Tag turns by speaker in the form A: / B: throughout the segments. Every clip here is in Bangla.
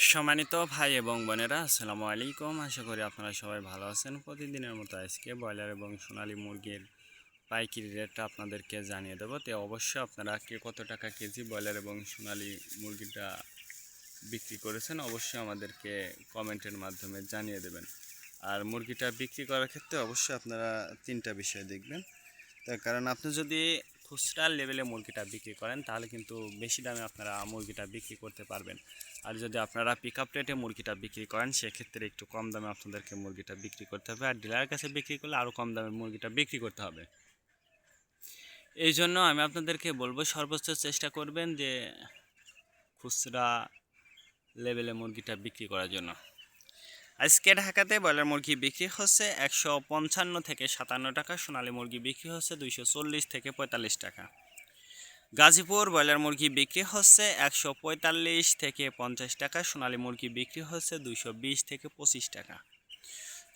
A: সম্মানিত ভাই এবং বোনেরা, আসসালামু আলাইকুম। আশা করি আপনারা সবাই ভালো আছেন। প্রতিদিনের মতো আজকে ব্রয়লার এবং সোনালী মুরগির পাইকারি রেটটা আপনাদেরকে জানিয়ে দেবো। তো অবশ্যই আপনারা কে কত টাকা কেজি ব্রয়লার এবং সোনালী মুরগিটা বিক্রি করেছেন অবশ্যই আমাদেরকে কমেন্টের মাধ্যমে জানিয়ে দেবেন। আর মুরগিটা বিক্রি করার ক্ষেত্রে অবশ্যই আপনারা তিনটা বিষয় দেখবেন। তার কারণ আপনি যদি খুচরা লেভেলে মুরগিটা বিক্রি করেন তাহলে কিন্তু বেশি দামে আপনারা মুরগিটা বিক্রি করতে পারবেন। আর যদি আপনারা পিক আপ রেটে মুরগিটা বিক্রি করেন সেক্ষেত্রে একটু কম দামে আপনাদেরকে মুরগিটা বিক্রি করতে হবে। আর ডিলারের কাছে বিক্রি করলে আরও কম দামে মুরগিটা বিক্রি করতে হবে। এই জন্য আমি আপনাদেরকে বলবো সর্বোচ্চ চেষ্টা করবেন যে খুচরা লেভেলে মুরগিটা বিক্রি করার জন্য। আজকে ঢাকাতে ব্রয়লার মুরগি বিক্রি হচ্ছে 155 থেকে 57 টাকা, সোনালী মুরগি বিক্রি হচ্ছে 240 থেকে 45 টাকা। গাজীপুর ব্রয়লার মুরগি বিক্রি হচ্ছে 145 থেকে 50 টাকা, সোনালী মুরগি বিক্রি হচ্ছে 220 থেকে 25 টাকা।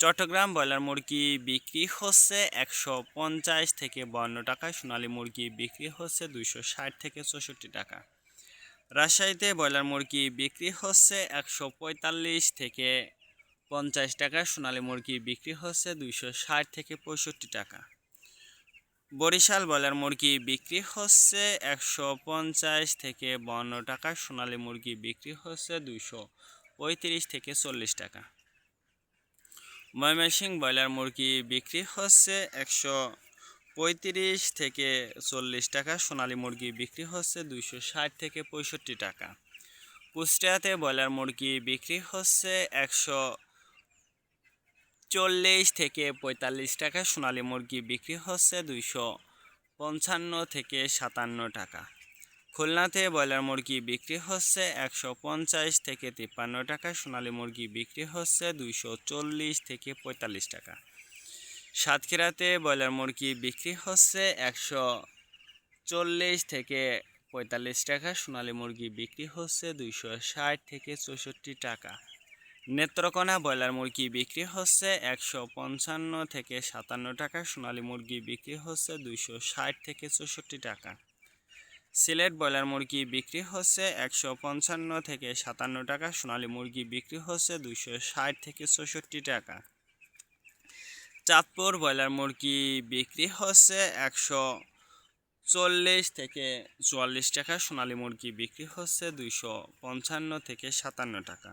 A: চট্টগ্রাম ব্রয়লার মুরগি বিক্রি হচ্ছে 150 থেকে 52 টাকা, সোনালী মুরগি বিক্রি হচ্ছে 260 থেকে 64 টাকা। রাজশাহীতে ব্রয়লার মুরগি বিক্রি হচ্ছে 145 থেকে 50 টাকা, সোনালী মুরগি বিক্রি হচ্ছে 260 থেকে 65 টাকা। বরিশাল ব্রয়লার মুরগি বিক্রি হচ্ছে 150 থেকে 52 টাকা, সোনালী মুরগি বিক্রি হচ্ছে 235 থেকে 40 টাকা। ময়মনসিংহ ব্রয়লার মুরগি বিক্রি হচ্ছে 135 থেকে 40 টাকা, সোনালী মুরগি বিক্রি হচ্ছে 260 থেকে 65 টাকা। কুষ্টিয়াতে ব্রয়লার মুরগি বিক্রি হচ্ছে 140 থেকে 45 টাকা, সোনালী মুরগি বিক্রি হচ্ছে 255 থেকে 57 টাকা। খুলনাতে ব্রয়লার মুরগি বিক্রি হচ্ছে 150 থেকে 53 টাকা, সোনালী মুরগি বিক্রি হচ্ছে 240 থেকে 45 টাকা। সাতক্ষীরাতে ব্রয়লার মুরগি বিক্রি হচ্ছে 140 থেকে 45 টাকা, সোনালী মুরগি বিক্রি হচ্ছে 260 থেকে 64 টাকা। নেত্রকোনা ব্রয়লার মুরগি বিক্রি হচ্ছে 155 থেকে 57 টাকা, সোনালী মুরগি বিক্রি হচ্ছে 260 থেকে 64 টাকা। সিলেট ব্রয়লার মুরগি বিক্রি হচ্ছে 155 থেকে 57 টাকা, সোনালী মুরগি বিক্রি হচ্ছে 260 থেকে 64 টাকা। চাঁদপুর ব্রয়লার মুরগি বিক্রি হচ্ছে 140 থেকে 44 টাকা, সোনালী মুরগি বিক্রি হচ্ছে 255 থেকে 57 টাকা।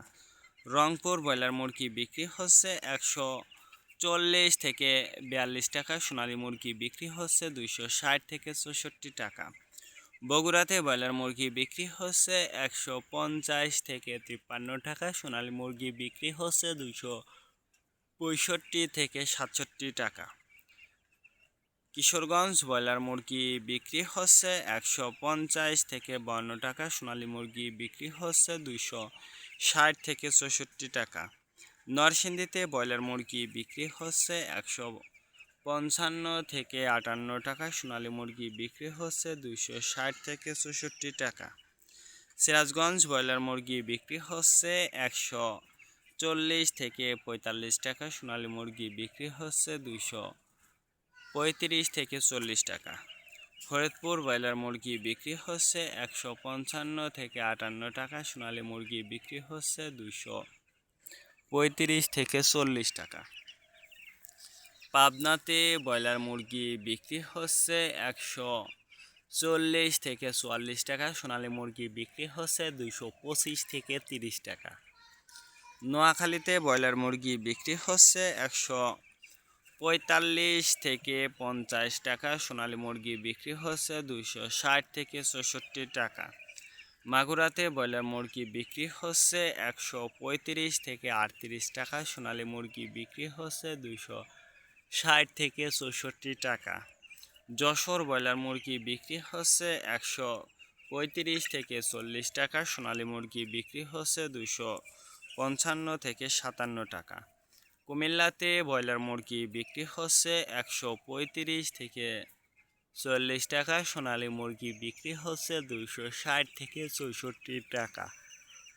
A: রংপুর ব্রয়লার মুরগি বিক্রি হচ্ছে 140 থেকে 42 টাকা, সোনালী মুরগি বিক্রি হচ্ছে 260 থেকে 64 টাকা। বগুড়াতে ব্রয়লার মুরগি বিক্রি হচ্ছে 150 থেকে 53 টাকা, সোনালী মুরগি বিক্রি হচ্ছে 265 থেকে 67 টাকা। কিশোরগঞ্জ ব্রয়লার মুরগি বিক্রি হচ্ছে 150 থেকে 52 টাকা, সোনালী মুরগি বিক্রি হচ্ছে 260 থেকে 64 টাকা। নরসিংদীতে ব্রয়লার মুরগি বিক্রি হচ্ছে 155 থেকে 58 টাকা, সোনালী মুরগি বিক্রি হচ্ছে 260 থেকে 64 টাকা। সিরাজগঞ্জ ব্রয়লার মুরগি বিক্রি হচ্ছে 140 থেকে 45 টাকা, সোনালী মুরগি বিক্রি হচ্ছে 235 থেকে 40 টাকা। ফরিদপুর ব্রয়লার মুরগি বিক্রি হচ্ছে 155 থেকে 58 টাকা, সোনালী মুরগি বিক্রি হচ্ছে 235 থেকে 40 টাকা। পাবনাতে ব্রয়লার মুরগি বিক্রি হচ্ছে 140 থেকে 44 টাকা, সোনালী মুরগি বিক্রি হচ্ছে 225 থেকে 30 টাকা। নোয়াখালীতে ব্রয়লার মুরগি বিক্রি হচ্ছে 145 থেকে 50 টাকা, সোনালী মুরগি বিক্রি হচ্ছে 260 থেকে 64 টাকা। মাগুরাতে ব্রয়লার মুরগি বিক্রি হচ্ছে 135 থেকে 38 টাকা, সোনালী মুরগি বিক্রি হচ্ছে 260 থেকে 64 টাকা। যশোর ব্রয়লার মুরগি বিক্রি হচ্ছে 135 থেকে 40 টাকা, সোনালী মুরগি বিক্রি হচ্ছে 255 থেকে 57 টাকা। কুমিল্লাতে ব্রয়লার মুরগি বিক্রি হচ্ছে 135 থেকে 40 টাকা, সোনালী মুরগি বিক্রি হচ্ছে 260 থেকে 64 টাকা।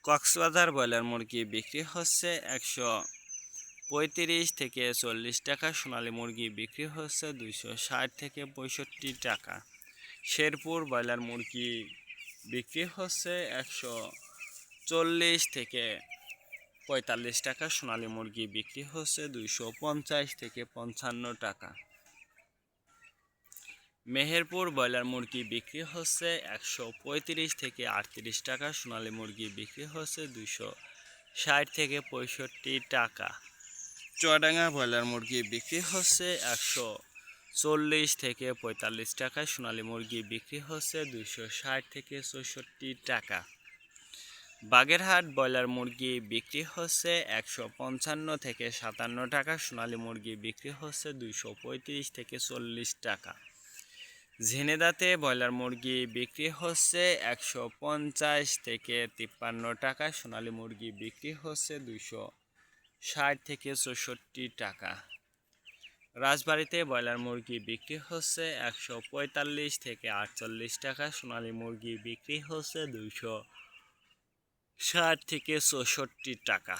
A: কক্সবাজার ব্রয়লার মুরগি বিক্রি হচ্ছে 135 থেকে 40 টাকা, সোনালী মুরগি বিক্রি হচ্ছে 260 থেকে 65 টাকা। শেরপুর ব্রয়লার মুরগি বিক্রি হচ্ছে 40 থেকে 45 টাকা। সোনালী মুরগি বিক্রি হচ্ছে 250 থেকে 55 টাকা। মেহেরপুর ব্রয়লার মুরগি বিক্রি হচ্ছে 135 থেকে 38 টাকা। সোনালী মুরগি বিক্রি হচ্ছে 260 থেকে 65 টাকা। চুয়াডাঙ্গা ব্রয়লার মুরগি বিক্রি হচ্ছে 140 থেকে 45 টাকা। সোনালী মুরগি বিক্রি হচ্ছে 260 থেকে 64 টাকা। বাগেরহাট ব্রয়লার মুরগি বিক্রি হচ্ছে 155 থেকে 57 টাকা। সোনালী মুরগি বিক্রি হচ্ছে 235 থেকে 40 টাকা। ঝিনেদাতে ব্রয়লার মুরগি বিক্রি হচ্ছে 150 থেকে 53 টাকা। সোনালী মুরগি বিক্রি হচ্ছে 260 থেকে 64 টাকা। রাজবাড়িতে ব্রয়লার মুরগি বিক্রি হচ্ছে 145 থেকে 48 টাকা। সোনালী মুরগি বিক্রি হচ্ছে 260 থেকে 64 টাকা।